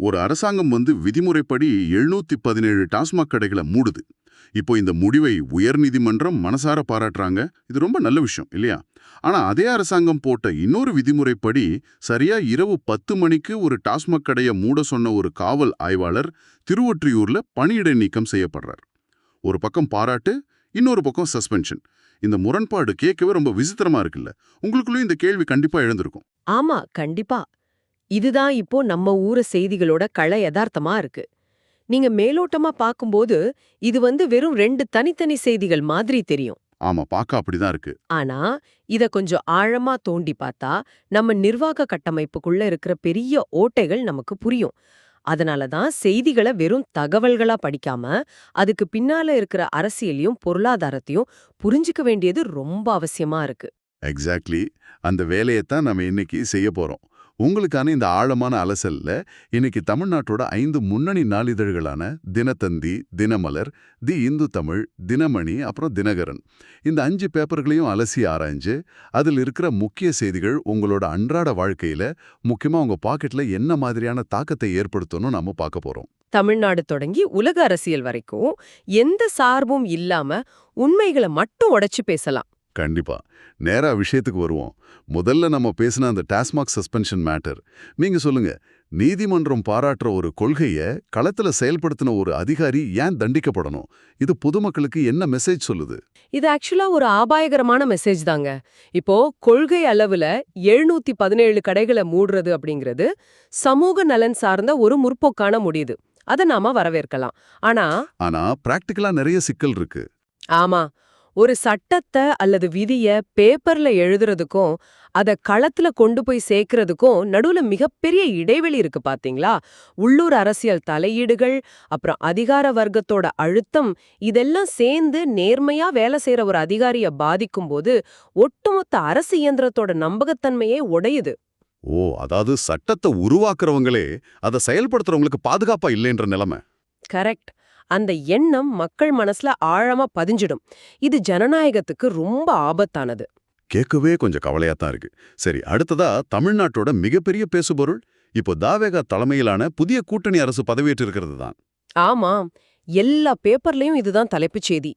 ஒரு அரசாங்கம் விதிமுறைப்படி 717 டாஸ்மாக் கடைகளை மூடுது. இப்போ இந்த முடிவை உயர்நீதிமன்றம் மனசார பாராட்டுறாங்க. இது ரொம்ப நல்ல விஷயம் இல்லையா? ஆனா அதே அரசாங்கம் போட்ட இன்னொரு விதிமுறைப்படி சரியா இரவு 10 மணிக்கு ஒரு டாஸ்மாக் கடையை மூட சொன்ன ஒரு காவல் ஆய்வாளர் திருவொற்றியூர்ல பணியிடை நீக்கம் செய்யப்படுறார். ஒரு பக்கம் பாராட்டு, இன்னொரு பக்கம் சஸ்பென்ஷன். இந்த முரண்பாடு கேட்கவே ரொம்ப விசித்திரமா இருக்குல்ல? உங்களுக்குள்ளயும் இந்த கேள்வி கண்டிப்பா எழுந்திருக்கும். ஆமா, கண்டிப்பா. இதுதான் இப்போ நம்ம ஊரு செய்திகளோட யதார்த்தமா இருக்கு. நீங்க மேலோட்டமா பாக்கும்போது இது வெறும் 2 தனித்தனி செய்திகள் மாதிரி தெரியும். ஆமா, பார்க்க அப்படிதான் இருக்கு. ஆனா இத கொஞ்சம் ஆழமா தோண்டி பார்த்தா நம்ம நிர்வாக கட்டமைப்புக்குள்ள இருக்கிற பெரிய ஓட்டைகள் நமக்கு புரியும். அதனால தான் செய்திகளை வெறும் தகவல்களா படிக்காம அதுக்கு பின்னால இருக்கிற அரசியலையும் பொருளாதாரத்தையும் புரிஞ்சுக்க வேண்டியது ரொம்ப அவசியமா இருக்கு. எக்ஸாக்ட்லி. அந்த வேலையைத்தான் நம்ம இன்னைக்கு செய்ய போறோம். உங்களுக்கான இந்த ஆழமான அலசல்ல இன்னைக்கு தமிழ்நாட்டோட 5 முன்னணி நாளிதழ்களான தினத்தந்தி, தினமலர், தி இந்து தமிழ், தினமணி, அப்புறம் தினகரன், இந்த 5 பேப்பர்களையும் அலசி ஆராய்ஞ்சு அதில் இருக்கிற முக்கிய செய்திகள் உங்களோட அன்றாட வாழ்க்கையில, முக்கியமா உங்க பாக்கெட்ல என்ன மாதிரியான தாக்கத்தை ஏற்படுத்தணும் நாம பார்க்க போறோம். தமிழ்நாடு தொடங்கி உலக அரசியல் வரைக்கும் எந்த சார்பும் இல்லாம உண்மைகளை மட்டும் உடைச்சு பேசலாம். கண்டிப்பா. நேரா விஷயத்துக்கு வருவோம். முதல்ல நம்ம பேசின அந்த டாஸ்மாக் சஸ்பென்ஷன் மேட்டர். நீங்க சொல்லுங்க, நீதிமன்றம் பாராட்டுற ஒரு கொள்கைய களத்துல செயல்படுத்தின ஒரு அதிகாரி ஏன் தண்டிக்கப்படணும்? இது பொதுமக்களுக்கு என்ன மெசேஜ் சொல்லுது? இது ஆக்சுவலா ஒரு ஆபாயகரமான மெசேஜ் தாங்க. இப்போ கொள்கை அளவுல 717 கடைகளை மூடுறது அப்படிங்கிறது சமூக நலன் சார்ந்த ஒரு முற்போக்கான முடிவு. அத நாம வரவேற்கலாம். ஆனா பிராக்டிகலா நிறைய சிக்கல் இருக்கு. ஆமா, ஒரு சட்டத்தை அல்லது விதிய பேப்பர்ல எழுதுறதுக்கும் அத களத்துல கொண்டு போய் சேர்க்கறதுக்கும் நடுவுல மிகப்பெரிய இடைவெளி இருக்கு பாத்தீங்களா? உள்ளூர் அரசியல் தலையீடுகள், அப்புறம் அதிகார வர்க்கத்தோட அழுத்தம், இதெல்லாம் சேர்ந்து நேர்மையா வேலை செய்யற ஒரு அதிகாரிய பாதிக்கும் போது ஒட்டுமொத்த அரசு இயந்திரத்தோட நம்பகத்தன்மையே உடையுது. ஓ, அதாவது சட்டத்தை உருவாக்குறவங்களே அதை செயல்படுத்துறவங்களுக்கு பாதுகாப்பா இல்லைன்ற நிலைமை. கரெக்ட். அந்த எண்ணம் மக்கள் மனசுல ஆழமா பதிஞ்சிடும். இது ஜனநாயகத்துக்கு ரொம்ப ஆபத்தானது. கேட்கவே கொஞ்சம் கவலையா தான் இருக்கு. சரி, அடுத்ததா தமிழ்நாட்டோட மிகப்பெரிய பேசுபொருள் இப்போ தாவேகா தலைமையிலான புதிய கூட்டணி அரசு பதவியேற்று இருக்கிறது தான். ஆமா, எல்லா பேப்பர்லயும் இதுதான் தலைப்புச் செய்தி.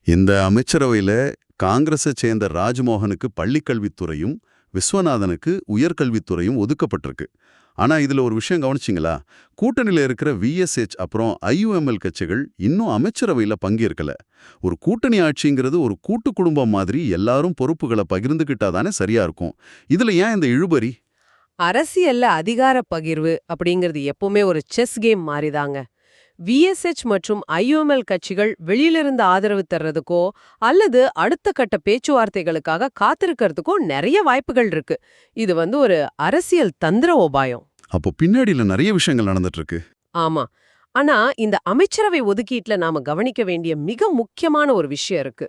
இந்த அமைச்சரவையில காங்கிரஸை சேர்ந்த ராஜ்மோகனுக்கு பள்ளிக்கல்வித்துறையும் விஸ்வநாதனுக்கு உயர்கல்வித்துறையும் ஒதுக்கப்பட்டிருக்கு. ஆனா இதுல ஒரு விஷயம் கவனிச்சிங்களா? கூட்டணியில இருக்கிற விஎஸ்ஹெச் அப்புறம் ஐயுஎம்எல் கட்சிகள் இன்னும் அமைச்சரவையில பங்கேற்கல. ஒரு கூட்டணி ஆட்சிங்கிறது ஒரு கூட்டு குடும்பம் மாதிரி எல்லாரும் பொறுப்புகளை பகிர்ந்துகிட்டாதானே சரியா இருக்கும். இதுல ஏன் இந்த இழுபறி? அரசியல்ல அதிகார பகிர்வு அப்படிங்கிறது எப்பவுமே ஒரு செஸ் கேம் மாதிரிதாங்க. விஎஸ்ஹெச் மற்றும் ஐயுஎம்எல் கட்சிகள் வெளியிலிருந்து ஆதரவு தர்றதுக்கோ அல்லது அடுத்த கட்ட பேச்சுவார்த்தைகளுக்காக காத்திருக்கிறதுக்கோ நிறைய வாய்ப்புகள் இருக்கு. இது ஒரு அரசியல் தந்திர உபாயம். அப்போ பின்னாடியில நிறைய விஷயங்கள் நடந்துட்டு இருக்கு. ஆமா. ஆனா இந்த அமைச்சரவை ஒதுக்கீட்டுல நாம கவனிக்க வேண்டிய மிக முக்கியமான ஒரு விஷயம் இருக்கு.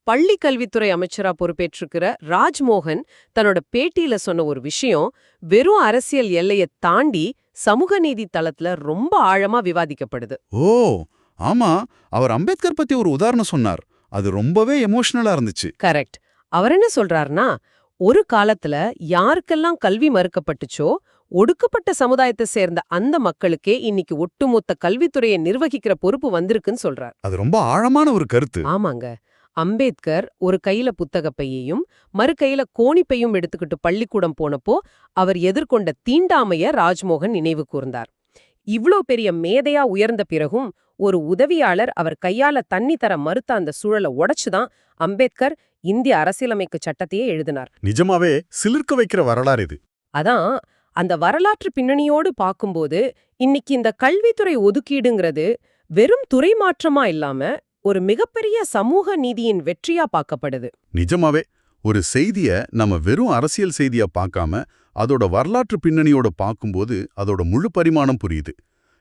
பள்ளி கல்வித்துறை அமைச்சரா பொறுப்பேற்றிருக்கிற ராஜ்மோகன் தன்னோட பேட்டியில சொன்ன ஒரு விஷயம் வெறும் அரசியல் எல்லையை தாண்டி சமூக நீதி தளத்துல ரொம்ப ஆழமா விவாதிக்கப்படுது. ஓ ஆமா, அவர் அம்பேத்கர் பத்தி ஒரு உதாரணம் சொன்னார். அது ரொம்பவே எமோஷனலா இருந்துச்சு. கரெக்ட். அவர் என்ன சொல்றாருன்னா, ஒரு காலத்துல யாருக்கெல்லாம் கல்வி மறுக்கப்பட்டுச்சோ ஒடுக்கப்பட்ட சமுதாயத்தை சேர்ந்த அந்த மக்களுக்கே இன்னைக்கு ஒட்டுமொத்த கல்வித்துறையை நிர்வகிக்கிற பொறுப்பு வந்திருக்குன்னு சொல்றார். அது ரொம்ப ஆழமான ஒரு கருத்து. ஆமாங்க. அம்பேத்கர் ஒரு கையில புத்தகப்பையையும் மறு கையில கோணிப்பையும் எடுத்துக்கிட்டு பள்ளிக்கூடம் போனப்போ அவர் எதிர்கொண்ட தீண்டாமைய ராஜ்மோகன் நினைவு கூர்ந்தார். இவ்ளோ பெரிய மேதையா உயர்ந்த பிறகும் ஒரு உதவியாளர் அவர் கையால தண்ணி தர மறுத்த அந்த சூழலை உடைச்சுதான் அம்பேத்கர் இந்திய அரசியலமைப்பு சட்டத்தையே எழுதினார். நிஜமாவே சிலிர்க்க வைக்கிற வரலாறு இது. அதான் அந்த வரலாற்று பின்னணியோடு பார்க்கும்போது இன்னைக்கு இந்த கல்வித்துறை ஒதுக்கீடுங்கிறது வெறும் துறை மாற்றமா இல்லாம ஒரு மிகப்பெரிய சமூக நீதியின் வெற்றியா பார்க்கப்படுது. நிஜமாவே ஒரு செய்திய நம்ம வெறும் அரசியல் செய்தியா பார்க்காம அதோட வரலாற்று பின்னணியோட பார்க்கும்போது அதோட முழு பரிமாணம் புரியுது.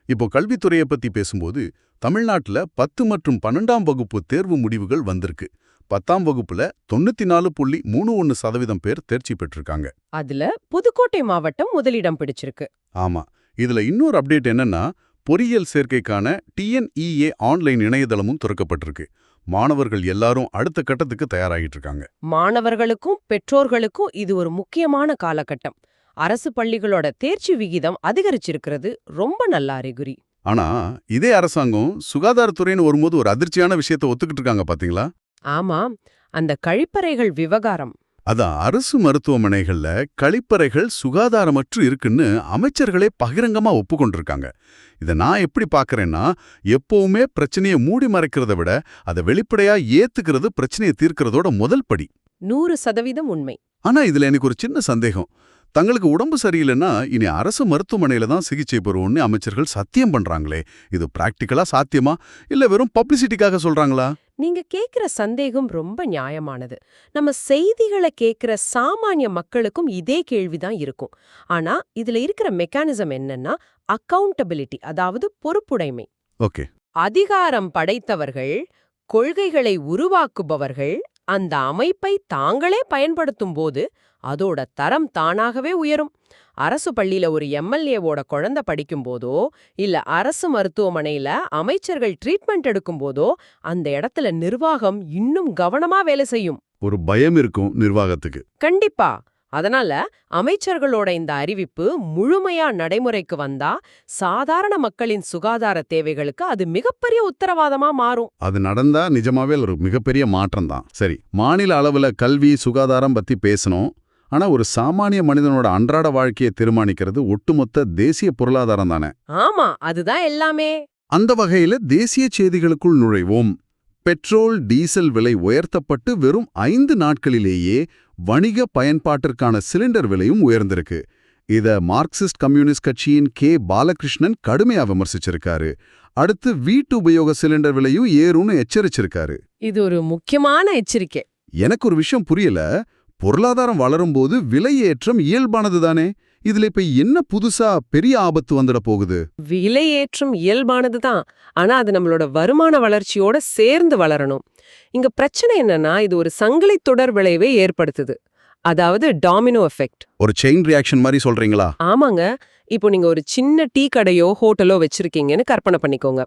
இப்போ கல்வித்துறையை பத்தி பேசும்போது தமிழ்நாட்டுல 10 மற்றும் 12ஆம் வகுப்பு தேர்வு முடிவுகள் வந்திருக்கு. 10ஆம் வகுப்புல 94.31% பேர் தேர்ச்சி பெற்றிருக்காங்க. அதுல புதுக்கோட்டை மாவட்டம் முதலிடம் பிடிச்சிருக்கு. ஆமா, இதுல இன்னொரு அப்டேட் என்னன்னா, பொறியியல் சேர்க்கைக்கான டிஎன்இஏ ஆன்லைன் இணையதளமும் திறக்கப்பட்டிருக்கு. மாணவர்கள் எல்லாரும் அடுத்த கட்டத்துக்கு தயாராகிட்டு இருக்காங்க. மாணவர்களுக்கும் பெற்றோர்களுக்கும் இது ஒரு முக்கியமான காலகட்டம். அரசு பள்ளிகளோட தேர்ச்சி விகிதம் அதிகரிச்சிருக்கிறது ரொம்ப நல்ல அறிகுறி. ஆனா இதே அரசாங்கம் சுகாதாரத்துறைன்னு வரும்போது ஒரு அதிர்ச்சியான விஷயத்தை ஒத்துக்கிட்டு இருக்காங்க பாத்தீங்களா? ஆமா, அந்த கழிப்பறைகள் விவகாரம். அதான் அரசு மருத்துவமனைகள்ல கழிப்பறைகள் சுகாதாரமற்று இருக்குன்னு அமைச்சர்களே பகிரங்கமா ஒப்புக்கொண்டிருக்காங்க. இதை நான் எப்படி பார்க்கறேன்னா, எப்பவுமே பிரச்சனையை மூடி மறைக்கிறத விட அதை வெளிப்படையா ஏத்துக்கிறது பிரச்சனையை தீர்க்கிறதோட முதல் படி. 100% உண்மை. ஆனா இதுல எனக்கு ஒரு சின்ன சந்தேகம். தங்களுக்கு உடம்பு சரியில்லைன்னா இனி அரசு மருத்துவமனையில தான் சிகிச்சை பெறுவோம்னு அமைச்சர்கள் சத்தியம் பண்றாங்களே, இது பிராக்டிக்கலா சாத்தியமா இல்ல வெறும் பப்ளிசிட்டிக்காக சொல்றாங்களா? நீங்க கேக்குற சந்தேகம் ரொம்ப நியாயமானது. நம்ம செய்திகளை கேக்குற சாமானிய மக்களுக்கும் இதே கேள்விதான் இருக்கும். ஆனா இதுல இருக்கிற மெக்கானிசம் என்னன்னா அக்கவுண்டபிலிட்டி, அதாவது பொறுப்புடைமை. ஓகே. அதிகாரம் படைத்தவர்கள், கொள்கைகளை உருவாக்குபவர்கள் அந்த அமைப்பை தாங்களே பயன்படுத்தும் போது அதோட தரம் தானாகவே உயரும். அரசு பள்ளியில ஒரு எம்எல்ஏவோட குழந்தை படிக்கும் போதோ இல்ல அரசு மருத்துவமனையில அமைச்சர்கள் ட்ரீட்மெண்ட் எடுக்கும் போதோ அந்த இடத்துல நிர்வாகம் இன்னும் கவனமா வேலை செய்யும். ஒரு பயம் இருக்கும் நிர்வாகத்துக்கு. கண்டிப்பா. அதனால அமைச்சர்களோட இந்த அறிவிப்பு முழுமையா நடைமுறைக்கு வந்தா சாதாரண மக்களின் சுகாதார தேவைகளுக்கு அது மிகப்பெரிய உத்தரவாதமா மாறும். அது நடந்தா நிஜமாவே ஒரு மிகப்பெரிய மாற்றம் தான். சரி, மாநில அளவுல கல்வி சுகாதாரம் பத்தி பேசணும். ஆனா ஒரு சாமானிய மனிதனோட அன்றாட வாழ்க்கையை தீர்மானிக்கிறது ஒட்டுமொத்த தேசிய பொருளாதாரம் தானே. ஆமா, அதுதான் எல்லாமே. அந்த வகையில தேசிய செய்திகளுக்குள் நுழைவோம். பெட்ரோல் டீசல் விலை உயர்த்தப்பட்டு வெறும் 5 நாட்களிலேயே வணிக பயன்பாட்டிற்கான சிலிண்டர் விலையும் உயர்ந்திருக்கு. இத மார்க்சிஸ்ட் கம்யூனிஸ்ட் கட்சியின் பாலகிருஷ்ணன் கடுமையா விமர்சிச்சிருக்காரு. அடுத்து வீட்டு உபயோக சிலிண்டர் விலையும் ஏறும்னு எச்சரிச்சிருக்காரு. இது ஒரு முக்கியமான எச்சரிக்கை. எனக்கு ஒரு விஷயம் புரியல. பொருளாதாரம் வளரும்போது விலை ஏற்றம் இயல்பானதுதானே. இதுல இப்ப என்ன புதுசா பெரிய ஆபத்து வந்துட போகுது? விலையேற்றம் இயல்பானதுதான். ஆனா அது நம்மளோட வருமான வளர்ச்சியோட சேர்ந்து வளரணும். இங்க பிரச்சனை என்னன்னா, இது ஒரு சங்கிலி தொடர் விளைவை ஏற்படுத்துது. அதாவது டாமினோ எஃபெக்ட். ஒரு செயின் ரியாக்ஷன் மாதிரி சொல்றீங்களா? ஆமாங்க. இப்போ நீங்க ஒரு சின்ன டீ கடையோ ஹோட்டலோ வச்சிருக்கீங்கன்னு கற்பனை பண்ணிக்கோங்க.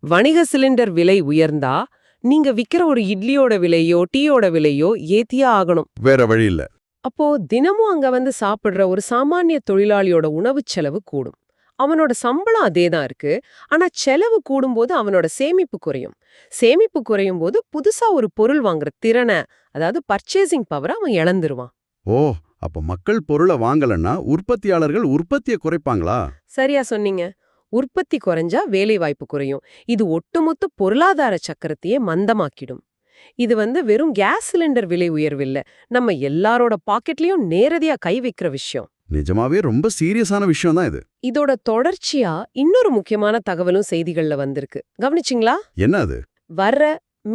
வணிக சிலிண்டர் விலை உயர்ந்தா நீங்க விக்கிற ஒரு இட்லியோட விலையோ டீயோட விலையோ ஏத்தியா ஆகணும். வேற வழி இல்ல. அப்போ தினமும் அங்க வந்து சாப்பிடுற ஒரு சாமானிய தொழிலாளியோட உணவுச் செலவு கூடும். அவனோட சம்பளம் அதேதான் இருக்கு. ஆனா செலவு கூடும்போது அவனோட சேமிப்பு குறையும். சேமிப்பு குறையும் போது புதுசா ஒரு பொருள் வாங்குற திறனை, அதாவது பர்ச்சேசிங் பவரை அவன் இழந்துருவான். ஓ, அப்ப மக்கள் பொருளை வாங்கலன்னா உற்பத்தியாளர்கள் உற்பத்தியை குறைப்பாங்களா? சரியா சொன்னீங்க. உற்பத்தி குறைஞ்சா வேலை வாய்ப்பு குறையும். இது ஒட்டுமொத்த பொருளாதார சக்கரத்தையே மந்தமாக்கிடும். இது வெறும் கேஸ் சிலிண்டர் விலை உயர்வில்ல, நம்ம எல்லாரோட பாக்கெட்லயும் நேரடியா கை வைக்கிற விஷயம். நிஜமாவே ரொம்ப சீரியஸான விஷயம் தான் இது. இதோட தொடர்ச்சியா இன்னொரு முக்கியமான தகவலும் செய்திகள்ல வந்திருக்கு. கவனிச்சிங்களா? என்ன அது? வர்ற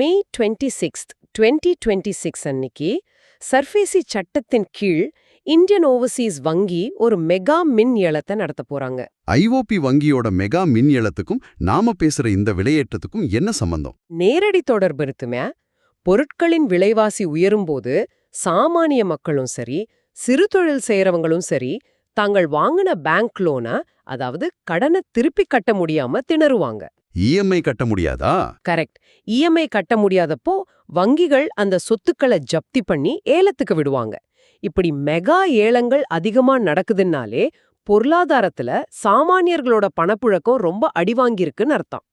மே 26, 2026 அன்னைக்கு சர்ஃபேசி சட்டத்தின் கீழ் இந்தியன் ஓவர்சீஸ் வங்கி ஒரு மெகா மின் ஏலத்தை நடத்த போறாங்க. ஐஓபி வங்கியோட மெகா மின் ஏலத்துக்கும் நாம பேசுற இந்த விலையேற்றத்துக்கும் என்ன சம்பந்தம்? நேரடி தொடர்பு இருக்குமே. பொருட்களின் விலைவாசி உயரும்போது சாமானிய மக்களும் சரி, சிறு தொழில் செய்யறவங்களும் சரி, தாங்கள் வாங்கின பேங்க் லோன, அதாவது கடனை திருப்பி கட்ட முடியாம திணறுவாங்க. இஎம்ஐ கட்ட முடியாதா? கரெக்ட். இஎம்ஐ கட்ட முடியாதப்போ வங்கிகள் அந்த சொத்துக்களை ஜப்தி பண்ணி ஏலத்துக்கு விடுவாங்க. இப்படி மெகா ஏலங்கள் அதிகமா நடக்குதுன்னாலே பொருளாதாரத்துல சாமானியர்களோட பணப்புழக்கம் ரொம்ப அடிவாங்கியிருக்குன்னு அர்த்தம்.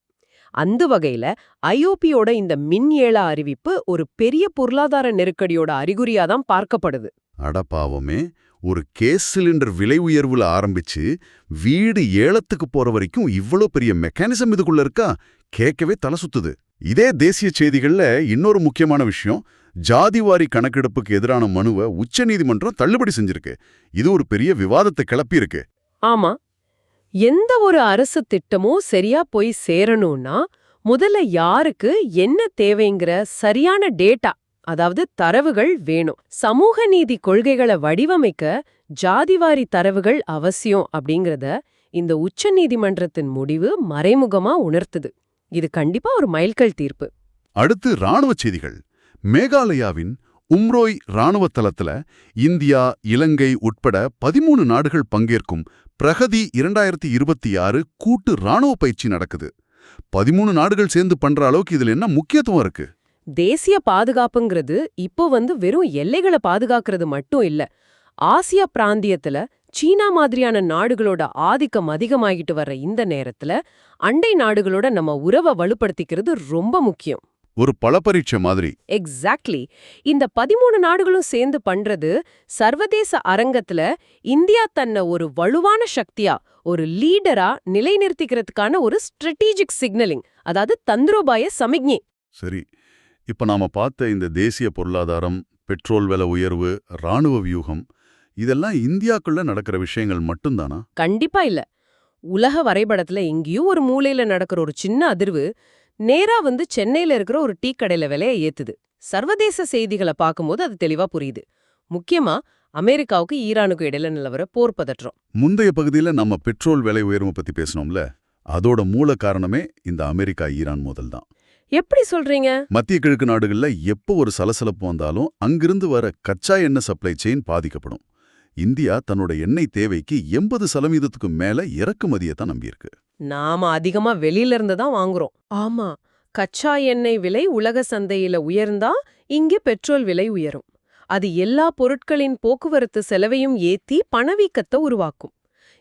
அந்த வகையில ஐஓபியோட இந்த மின் ஏல அறிவிப்பு ஒரு பெரிய பொருளாதார நெருக்கடியோட அறிகுறியா தான் பார்க்கப்படுது. அடப்பாவமே, ஒரு கேஸ் சிலிண்டர் விலை உயர்வுல ஆரம்பிச்சு வீடு ஏலத்துக்கு போற வரைக்கும் இவ்வளோ பெரிய மெக்கானிசம் இதுக்குள்ள இருக்கா? கேட்கவே தலை சுத்துது. இதே தேசிய செய்திகள்ல இன்னொரு முக்கியமான விஷயம், ஜாதிவாரி கணக்கெடுப்புக்கு எதிரான மனுவை உச்சநீதிமன்றம் தள்ளுபடி செஞ்சிருக்கு. இது ஒரு பெரிய விவாதத்தை கிளப்பியிருக்கு. ஆமா, எந்த ஒரு அரசு திட்டமும் சரியா போய் சேரணும்னா முதல்ல யாருக்கு என்ன தேவைங்கிற சரியான டேட்டா, அதாவது தரவுகள் வேணும். சமூக நீதி கொள்கைகளை வடிவமைக்க ஜாதிவாரி தரவுகள் அவசியம் அப்படிங்கறத இந்த உச்சநீதிமன்றத்தின் முடிவு மறைமுகமா உணர்த்துது. இது கண்டிப்பா ஒரு மைல்கல் தீர்ப்பு. அடுத்து ராணுவ செய்திகள். மேகாலயாவின் உம்ரோய் ராணுவ தளத்துல இந்தியா, இலங்கை உட்பட 13 நாடுகள் பங்கேற்கும் பிரகதி 2026 கூட்டு ராணுவ பயிற்சி நடக்குது. 13 நாடுகள் சேர்ந்து பண்ற அளவுக்கு இதுல என்ன முக்கியத்துவம் இருக்கு? தேசிய பாதுகாப்புங்கிறது இப்போ வெறும் எல்லைகளை பாதுகாக்கிறது மட்டும் இல்ல. ஆசியா பிராந்தியத்துல சீனா மாதிரியான நாடுகளோட ஆதிக்கம் அதிகமாகிட்டு வர்ற இந்த நேரத்துல அண்டை நாடுகளோட நம்ம உறவை வலுப்படுத்திக்கிறது ரொம்ப முக்கியம். ஒரு பலப்பரீட்சை மாதிரி. எக்ஸாக்ட்லி. இந்த 13 நாடுகளும் சேர்ந்து பண்றது சர்வதேச அரங்கத்துல இந்தியா தன்னை ஒரு வலுவான சக்தியா, ஒரு லீடரா நிலைநிறுத்திக்கிறதுக்கான ஒரு ஸ்ட்ராட்டஜிக் சிக்னலிங், அதாவது தந்திரோபாய சமிக்ஞை. சரி, இப்ப நாம பார்த்த இந்த தேசிய பொருளாதாரம், பெட்ரோல் விலை உயர்வு, ராணுவ வியூகம், இதெல்லாம் இந்தியாக்குள்ள நடக்கிற விஷயங்கள் மட்டும்தானா? கண்டிப்பா இல்ல. உலக வரைபடத்துல எங்கேயும் ஒரு மூலையில நடக்கிற ஒரு சின்ன அதிர்வு நேரா வந்து சென்னையில இருக்கிற ஒரு டீ கடையில விலையை ஏத்துது. சர்வதேச செய்திகளை பார்க்கும்போது அது தெளிவா புரியுது. முக்கியமா அமெரிக்காவுக்கு ஈரானுக்கு இடையில நிலவர போர் பதற்றம். முந்தைய பகுதியில நம்ம பெட்ரோல் விலை உயர்வு பத்தி பேசணும்ல, அதோட மூல காரணமே இந்த அமெரிக்கா ஈரான் மோதல் தான். எப்படி சொல்றீங்க? மத்திய கிழக்கு நாடுகள்ல எப்போ ஒரு சலசலப்பு வந்தாலும் அங்கிருந்து வர கச்சா எண்ணெய் சப்ளை செயின் பாதிக்கப்படும். இந்தியா தன்னோட எண்ணெய் தேவைக்கு 80% மேல இறக்குமதியை தான் நம்பியிருக்கு. நாம அதிகமா வெளியில இருந்து தான் வாங்குறோம். ஆமா, கச்சா எண்ணெய் விலை உலக சந்தையில உயர்ந்தா இங்கே பெட்ரோல் விலை உயரும். அது எல்லா பொருட்களின் போக்குவரத்து செலவையும் ஏத்தி பணவீக்கத்தை உருவாக்கும்.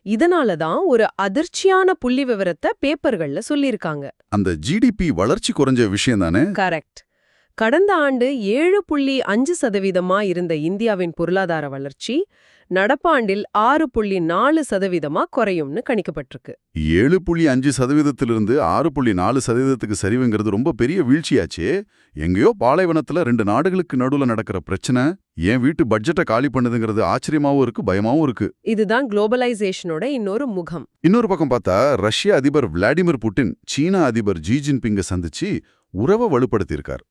இதனால தான் ஒரு அதிர்ச்சியான புள்ளி விவரத்தை பேப்பர்கள்ல சொல்லியிருக்காங்க. அந்த ஜிடிபி வளர்ச்சி குறைஞ்ச விஷயம் தானே? கரெக்ட். கடந்த ஆண்டு 7.5% இருந்த இந்தியாவின் பொருளாதார வளர்ச்சி நடப்பாண்டில் 6.4% குறையும்னு கணிக்கப்பட்டிருக்கு. 7.5%லிருந்து 6.4%க்கு சரிவுங்கிறது ரொம்ப பெரிய வீழ்ச்சியாச்சே. எங்கேயோ பாலைவனத்துல 2 நாடுகளுக்கு நடுவுல நடக்கிற பிரச்சனை என் வீட்டு பட்ஜெட்டை காலி பண்ணுதுங்கிறது ஆச்சரியமாவும் இருக்கு, பயமாவும் இருக்கு. இதுதான் குளோபலைசேஷனோட இன்னொரு முகம். இன்னொரு பக்கம் பார்த்தா ரஷ்ய அதிபர் விளாடிமிர் புட்டின் சீனா அதிபர் ஜி ஜின்பிங்கை சந்திச்சு உறவை வலுப்படுத்தியிருக்கார்.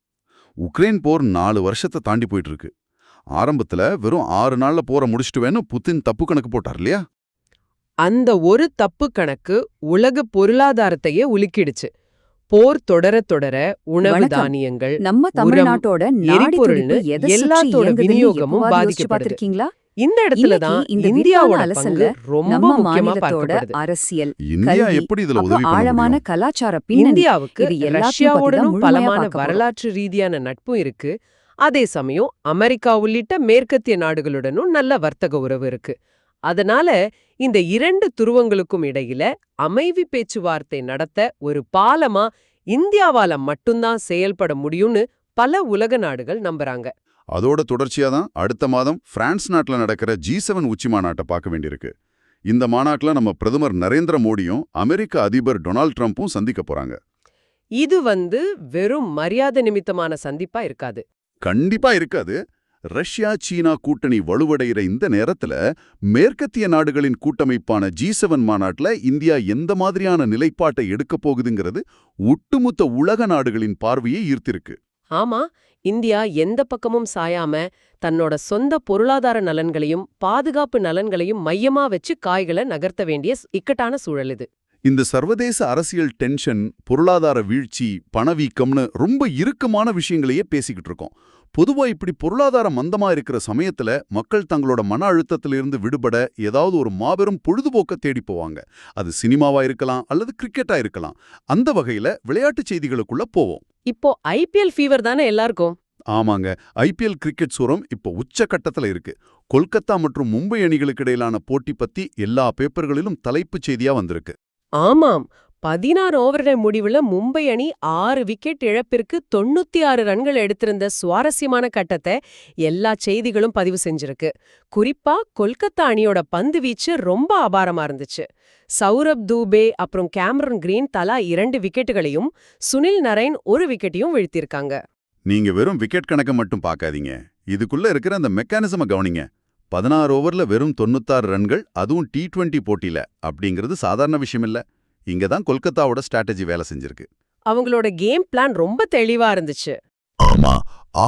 உக்ரைன் போர் 4 வருஷத்தை தாண்டி போயிட்டு இருக்கு. ஆரம்பத்துல வெறும் 6 நாள்ல போரை முடிச்சுட்டுவேன்னு புத்தின் தப்பு கணக்கு போட்டார் இல்லையா? அந்த ஒரு தப்பு கணக்கு உலக பொருளாதாரத்தையே உலுக்கிடுச்சு. போர் தொடர தொடர உணவு தானியங்கள், நம்ம தமிழ்நாட்டோட எரிபொருள்னு எல்லாத்தோட விநியோகமும் பாதிக்கப்படுது. இந்த இடத்துல தான் இந்தியாவோட பங்கு ரொம்ப முக்கியமா பார்க்கப்படுது. அரசியல், இந்தியா எப்படி இதுல உதவி பண்ண ஆழமான முடியும்? கலாச்சார பின்னணி, இந்தியாவுக்கு இது ரஷ்யாவுடனும் எல்லாத்தையும் பலமான முழுமையா பார்க்க வரலாற்று ரீதியான நட்பும் இருக்கு. அதே சமயம் அமெரிக்கா உள்ளிட்ட மேற்கத்திய நாடுகளுடனும் நல்ல வர்த்தக உறவு இருக்கு. அதனால இந்த 2 துருவங்களுக்கும் இடையில அமைதி பேச்சுவார்த்தை நடத்த ஒரு பாலமா இந்தியாவால மட்டும்தான் செயல்பட முடியும்னு பல உலக நாடுகள் நம்புறாங்க. அதோட தொடர்ச்சியா தான் அடுத்த மாதம் பிரான்ஸ் நாட்டுல நடக்கிற G7 உச்சி மாநாட்டை பார்க்க வேண்டியிருக்கு. இந்த மாநாட்டுல நம்ம பிரதமர் நரேந்திர மோடியும் அமெரிக்க அதிபர் டொனால்ட் ட்ரம்ப்பும் சந்திக்க போறாங்க. இது வந்து வெறும் மரியாதை நிமித்தமான சந்திப்பா இருக்காது. கண்டிப்பா இருக்காது. ரஷ்யா சீனா கூட்டணி வலுவடைகிற இந்த நேரத்துல மேற்கத்திய நாடுகளின் கூட்டமைப்பான G7 மாநாட்டுல இந்தியா எந்த மாதிரியான நிலைப்பாட்டை எடுக்க போகுதுங்கிறது ஒட்டுமொத்த உலக நாடுகளின் பார்வையை ஈர்த்திருக்கு. ஆமா, இந்தியா எந்த பக்கமும் சாயாம தன்னோட சொந்த பொருளாதார நலன்களையும் பாதுகாப்பு நலன்களையும் மையமா வச்சு காய்களை நகர்த்த வேண்டிய இக்கட்டான சூழல் இது. இந்த சர்வதேச அரசியல் டென்ஷன், பொருளாதார வீழ்ச்சி, பணவீக்கம்னு ரொம்ப இறுக்கமான விஷயங்களையே பேசிக்கிட்டு இருக்கோம். பொதுவா இப்படி பொருளாதார மந்தமா இருக்கிற சமயத்துல மக்கள் தங்களோட மன அழுத்தத்திலிருந்து விடுபட ஏதாவது ஒரு மாபெரும் பொழுதுபோக்க தேடி போவாங்க. அது சினிமாவா இருக்கலாம் அல்லது கிரிக்கெட்டா இருக்கலாம். அந்த வகையில விளையாட்டுச் செய்திகளுக்குள்ள போவோம். இப்போ IPL ஃபீவர் தானே எல்லாருக்கும். ஆமாங்க, IPL கிரிக்கெட் சூரம் இப்போ உச்சகட்டத்துல இருக்கு. கொல்கத்தா மற்றும் மும்பை அணிகளுக்கு இடையிலான போட்டி பத்தி எல்லா பேப்பர்களிலும் தலைப்புச் செய்தியா வந்திருக்கு. ஆமாம், 16 ஓவர்கள் முடிவுல மும்பை அணி 6 விக்கெட் இழப்பிற்கு 96 ரன்கள் எடுத்திருந்த சுவாரஸ்யமான கட்டத்தை எல்லா செய்திகளும் பதிவு செஞ்சிருக்கு. குறிப்பா கொல்கத்தா அணியோட பந்து வீச்சு ரொம்ப அபாரமா இருந்துச்சு. சௌரப் தூபே அப்புறம் கேமரன் கிரீன் தலா 2 விக்கெட்டுகளையும் சுனில் நரைன் 1 விக்கெட்டையும் வீழ்த்தியிருக்காங்க. நீங்க வெறும் விக்கெட் கணக்க மட்டும் பார்க்காதீங்க, இதுக்குள்ள இருக்கிற அந்த மெக்கானிசமை கவனிங்க. 16 ஓவர்ல வெறும் 96 ரன்கள், அதுவும் T20 போட்டியில, அப்படிங்கிறது சாதாரண விஷயம் இல்ல. இங்க தான் கொல்கத்தாவோட ஸ்ட்ராட்டஜி வேலை செஞ்சிருக்கு. அவங்களோட கேம் பிளான் ரொம்ப தெளிவா இருந்துச்சு. ஆமா,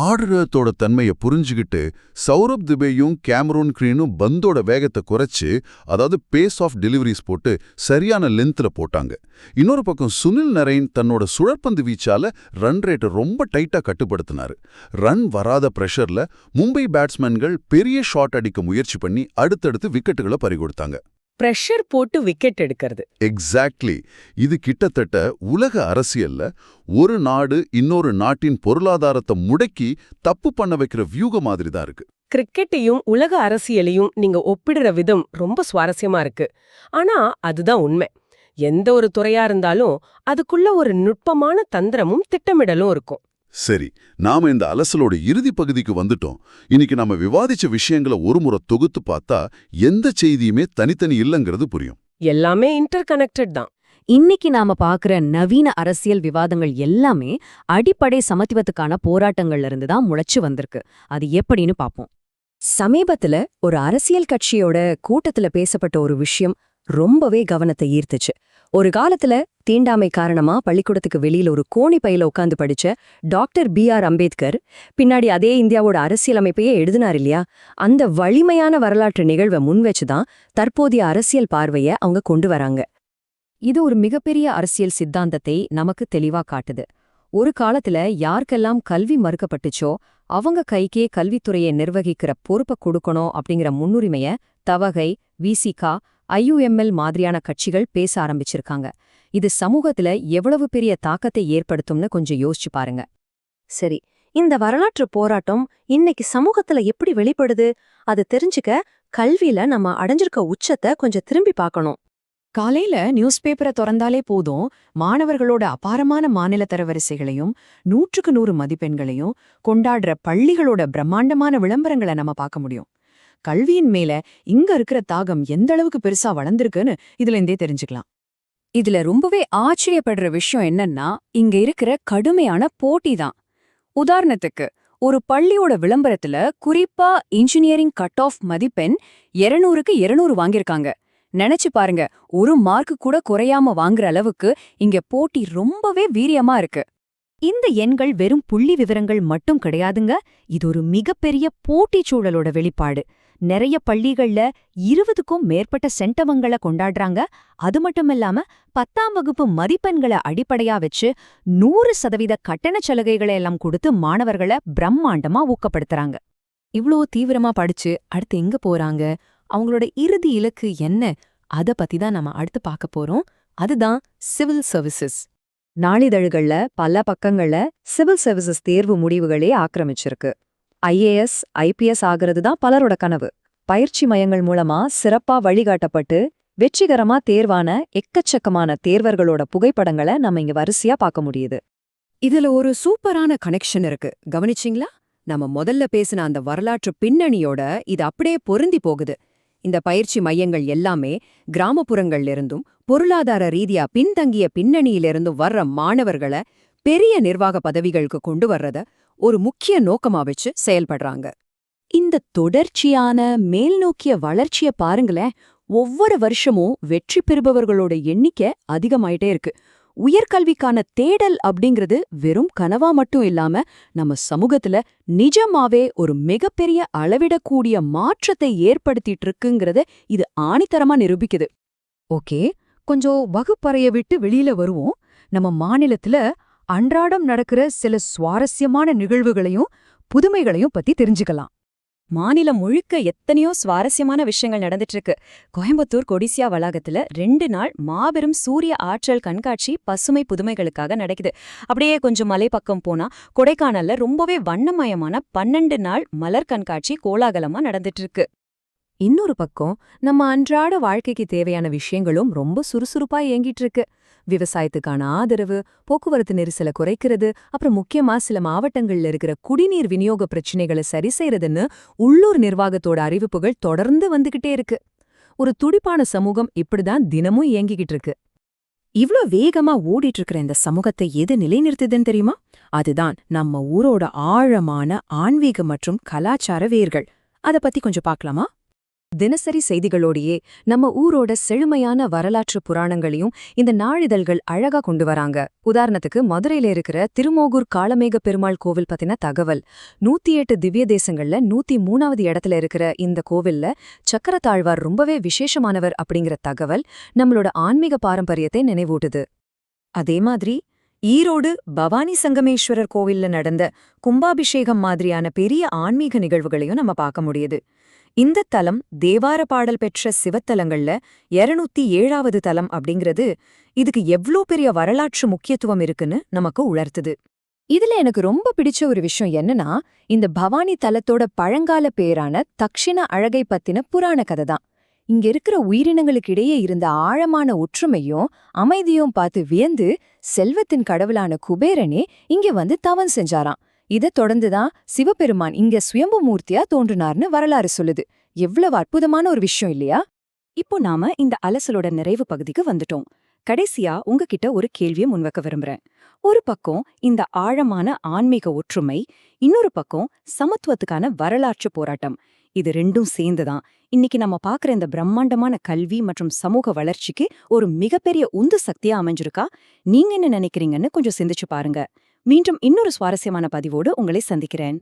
ஆடுறதோட தன்மையை புரிஞ்சுக்கிட்டு சௌரப் துபேயும் கேமரூன் கிரீனும் பந்தோட வேகத்தை குறைச்சு, அதாவது பேஸ் ஆஃப் டெலிவரிஸ் போட்டு சரியான லென்த்ல போட்டாங்க. இன்னொரு பக்கம் சுனில் நரைன் தன்னோட சுழற்பந்து வீச்சால ரன் ரேட்டை ரொம்ப டைட்டா கட்டுப்படுத்தினாரு. ரன் வராத பிரஷர்ல மும்பை பேட்ஸ்மேன்கள் பெரிய ஷாட் அடிக்க முயற்சி பண்ணி அடுத்தடுத்து விக்கெட்டுகளை பறிகொடுத்தாங்க. பிரஷர் போட்டு விக்கெட் எடுக்கிறது. எக்ஸாக்ட்லி. இது கிட்டத்தட்ட உலக அரசியல்ல ஒரு நாடு இன்னொரு நாட்டின் பொருளாதாரத்தை முடக்கி தப்பு பண்ண வைக்கிற வியூக மாதிரி தான் இருக்கு. கிரிக்கெட்டையும் உலக அரசியலையும் நீங்க ஒப்பிடுற விதம் ரொம்ப சுவாரஸ்யமா இருக்கு. ஆனா அதுதான் உண்மை. எந்த ஒரு துறையா இருந்தாலும் அதுக்குள்ள ஒரு நுட்பமான தந்திரமும் திட்டமிடலும் இருக்கும். சரி, நாம இந்த அலசலோட இறுதி பகுதிக்கு வந்துட்டோம். இன்னைக்கு நம்ம விவாதிச்ச விஷயங்களை ஒருமுறை தொகுத்து பார்த்தா எந்த செய்தியுமே தனித்தனி இல்லைங்கிறது புரியும். எல்லாமே இன்டர் கனெக்டட் தான். இன்னைக்கு நாம பாக்குற நவீன அரசியல் விவாதங்கள் எல்லாமே அடிப்படை சமத்துவத்துக்கான போராட்டங்கள்ல இருந்து தான் முளைச்சு வந்திருக்கு. அது எப்படின்னு பாப்போம். சமீபத்துல ஒரு அரசியல் கட்சியோட கூட்டத்துல பேசப்பட்ட ஒரு விஷயம் ரொம்பவே கவனத்தை ஈர்த்துச்சு. ஒரு காலத்துல தீண்டாமை காரணமா பள்ளிக்கூடத்துக்கு வெளியில ஒரு கோணி பையில உட்கார்ந்து படிச்ச டாக்டர் B.R. அம்பேத்கர் பின்னாடி அதே இந்தியாவோட அரசியலமைப்பையே எழுதினார் இல்லையா? அந்த வலிமையான வரலாற்று நிகழ்வை முன்வச்சுதான் தற்போதைய அரசியல் பார்வைய அவங்க கொண்டு வராங்க. இது ஒரு மிகப்பெரிய அரசியல் சித்தாந்தத்தை நமக்கு தெளிவா காட்டுது. ஒரு காலத்துல யாருக்கெல்லாம் கல்வி மறுக்கப்பட்டுச்சோ அவங்க கைக்கே கல்வித்துறையை நிர்வகிக்கிற பொறுப்பை கொடுக்கணும் அப்படிங்கிற முன்னுரிமைய தவகை, VCK, IUML மாதிரியான கட்சிகள் பேச ஆரம்பிச்சிருக்காங்க. இது சமூகத்துல எவ்வளவு பெரிய தாக்கத்தை ஏற்படுத்தும்னு கொஞ்சம் யோசிச்சு பாருங்க. சரி, இந்த வரலாற்று போராட்டம் இன்னைக்கு சமூகத்துல எப்படி வெளிப்படுது? அது தெரிஞ்சுக்க கல்வியில நம்ம அடைஞ்சிருக்க உச்சத்தை கொஞ்சம் திரும்பி பார்க்கணும். காலையில நியூஸ் பேப்பரை திறந்தாலே போதும், மாணவர்களோட அபாரமான மாநில தரவரிசைகளையும் 100க்கு 100 மதிப்பெண்களையும் கொண்டாடுற பள்ளிகளோட பிரம்மாண்டமான விளம்பரங்களை நம்ம பார்க்க முடியும். கல்வியின் மேல இங்க இருக்கிற தாகம் எந்த அளவுக்கு பெருசா வளர்ந்திருக்குன்னு இதுல இருந்தே தெரிஞ்சுக்கலாம். இதுல ரொம்பவே ஆச்சரியப்படுற விஷயம் என்னன்னா, இங்க இருக்கிற கடுமையான போட்டி தான். உதாரணத்துக்கு, ஒரு பள்ளியோட விளம்பரத்துல குறிப்பா இன்ஜினியரிங் கட் ஆஃப் மதிப்பெண் 200க்கு 200 வாங்கியிருக்காங்க. நினைச்சு பாருங்க, ஒரு மார்க்கு கூட குறையாம வாங்குற அளவுக்கு இங்க போட்டி ரொம்பவே வீரியமா இருக்கு. இந்த எண்கள் வெறும் புள்ளி விவரங்கள் மட்டும் கிடையாதுங்க, இது ஒரு மிகப்பெரிய போட்டிச் சூழலோட வெளிப்பாடு. நிறைய பள்ளிகள்ல 20க்கும் மேற்பட்ட சென்டவங்களை கொண்டாடுறாங்க. அது மட்டுமில்லாம 10ஆம் வகுப்பு மதிப்பெண்களை அடிப்படையா வச்சு 100% கட்டணச் சலுகைகளை எல்லாம் கொடுத்து மாணவர்களை பிரம்மாண்டமா ஊக்கப்படுத்துறாங்க. இவ்ளோ தீவிரமா படிச்சு அடுத்து எங்க போறாங்க, அவங்களோட இறுதி இலக்கு என்ன, அத பத்தி தான் நம்ம அடுத்து பார்க்க போறோம். அதுதான் சிவில் சர்வீசஸ். நாளிதழ்கள்ல பல பக்கங்கள்ல சிவில் சர்வீசஸ் தேர்வு முடிவுகளே ஆக்கிரமிச்சிருக்கு. IAS, IPS ஆகிறது தான் பலரோட கனவு. பயிற்சி மையங்கள் மூலமா சிறப்பா வழிகாட்டப்பட்டு வெற்றிகரமா தேர்வான எக்கச்சக்கமான தேர்வர்களோட புகைப்படங்களை நம்ம இங்க வரிசையா பார்க்க முடியுது. இதுல ஒரு சூப்பரான கனெக்ஷன் இருக்கு, கவனிச்சிங்களா? நம்ம முதல்ல பேசின அந்த வரலாற்று பின்னணியோட இது அப்படியே பொருந்தி போகுது. இந்த பயிற்சி மையங்கள் எல்லாமே கிராமப்புறங்கள்ல இருந்தும் பொருளாதார ரீதியா பின்தங்கிய பின்னணியிலிருந்தும் வர்ற மாணவர்களை பெரிய நிர்வாக பதவிகளுக்கு கொண்டு வர்றத ஒரு முக்கிய நோக்கமா வச்சு செயல்படுறாங்க. இந்த தொடர்ச்சியான மேல்நோக்கிய வளர்ச்சிய பாருங்களேன். ஒவ்வொரு வருஷமும் வெற்றி பெறுபவர்களோட எண்ணிக்கை அதிகமாயிட்டே இருக்கு. உயர்கல்விக்கான தேடல் அப்படிங்கிறது வெறும் கனவா மட்டும் இல்லாம நம்ம சமூகத்துல நிஜமாவே ஒரு மிகப்பெரிய அளவிடக்கூடிய மாற்றத்தை ஏற்படுத்திட்டு இருக்குங்கிறத இது ஆணித்தரமா நிரூபிக்குது. ஓகே, கொஞ்சம் வகுப்பறைய விட்டு வெளியில வருவோம். நம்ம மாநிலத்துல அன்றாடம் நடக்கிற சில சுவாரஸ்யமான நிகழ்வுகளையும் புதுமைகளையும் பத்தி தெரிஞ்சுக்கலாம். மாநிலம் முழுக்க எத்தனையோ சுவாரஸ்யமான விஷயங்கள் நடந்துட்டு இருக்கு. கோயம்புத்தூர் கொடிசியா வளாகத்துல 2 நாள் மாபெரும் சூரிய ஆற்றல் கண்காட்சி பசுமை புதுமைகளுக்காக நடக்குது. அப்படியே கொஞ்சம் மலை பக்கம் போனா கொடைக்கானல்ல ரொம்பவே வண்ணமயமான 12 நாள் மலர் கண்காட்சி கோலாகலமா நடந்துட்டு இருக்கு. இன்னொரு பக்கம் நம்ம அன்றாட வாழ்க்கைக்கு தேவையான விஷயங்களும் ரொம்ப சுறுசுறுப்பா இயங்கிட்டு இருக்கு. விவசாயத்துக்கான ஆதரவு, போக்குவரத்து நெரிசலை குறைக்கிறது, அப்புறம் முக்கியமா சில மாவட்டங்கள்ல இருக்கிற குடிநீர் விநியோக பிரச்சனைகளை சரி செய்யறதுன்னு உள்ளூர் நிர்வாகத்தோட அறிவிப்புகள் தொடர்ந்து வந்துகிட்டே இருக்கு. ஒரு துடிப்பான சமூகம் இப்படிதான் தினமும் இயங்கிக்கிட்டு இருக்கு. இவ்ளோ வேகமா ஓடிட்டு இருக்கிற இந்த சமூகத்தை எது நிலைநிறுத்துதுன்னு தெரியுமா? அதுதான் நம்ம ஊரோட ஆழமான ஆன்மீக மற்றும் கலாச்சார வேர்கள். அத பத்தி கொஞ்சம் பார்க்கலாமா? தினசரி செய்திகளோடையே நம்ம ஊரோட செழுமையான வரலாற்று புராணங்களையும் இந்த நாளிதழ்கள் அழகா கொண்டு வராங்க. உதாரணத்துக்கு மதுரையில இருக்கிற திருமோகூர் காளமேக பெருமாள் கோவில் பத்தின தகவல். 108 திவ்ய தேசங்கள்ல 103வது இடத்துல இருக்கிற இந்த கோவில்ல சக்கரத்தாழ்வார் ரொம்பவே விசேஷமானவர் அப்படிங்கிற தகவல் நம்மளோட ஆன்மீக பாரம்பரியத்தை நினைவூட்டுது. அதே மாதிரி ஈரோடு பவானி சங்கமேஸ்வரர் கோவில்ல நடந்த கும்பாபிஷேகம் மாதிரியான பெரிய ஆன்மீக நிகழ்வுகளையும் நம்ம பார்க்க முடியுது. இந்த தலம் தேவார பாடல் பெற்ற சிவத்தலங்கள்ல 207வது தலம் அப்படிங்கிறது இதுக்கு எவ்ளோ பெரிய வரலாற்று முக்கியத்துவம் இருக்குன்னு நமக்கு உணர்த்துது. இதுல எனக்கு ரொம்ப பிடிச்ச ஒரு விஷயம் என்னன்னா, இந்த பவானி தலத்தோட பழங்கால பேரான தக்ஷிண அழகை பத்தின புராண கதை தான். இங்க இருக்கிற உயிரினங்களுக்கிடையே இருந்த ஆழமான ஒற்றுமையும் அமைதியும் பார்த்து வியந்து செல்வத்தின் கடவுளான குபேரனே இங்க வந்து தவம் செஞ்சாராம். இதைத் தொடர்ந்துதான் சிவபெருமான் இங்க சுயம்பு மூர்த்தியா தோன்றினார்னு வரலாறு சொல்லுது. எவ்வளவு அற்புதமான ஒரு விஷயம் இல்லையா? இப்போ நாம இந்த அலசலோட நிறைவு பகுதிக்கு வந்துட்டோம். கடைசியா உங்ககிட்ட ஒரு கேள்வியை முன்வைக்க விரும்புறேன். ஒரு பக்கம் இந்த ஆழமான ஆன்மீக ஒற்றுமை, இன்னொரு பக்கம் சமத்துவத்துக்கான வரலாற்று போராட்டம். இது ரெண்டும் சேர்ந்துதான் இன்னைக்கு நம்ம பார்க்குற இந்த பிரம்மாண்டமான கல்வி மற்றும் சமூக வளர்ச்சிக்கு ஒரு மிகப்பெரிய உந்து சக்தியா அமைஞ்சிருக்கா? நீங்க என்ன நினைக்கிறீங்கன்னு கொஞ்சம் சிந்திச்சு பாருங்க. மீண்டும் இன்னொரு சுவாரஸ்யமான பதிவோடு உங்களை சந்திக்கிறேன்.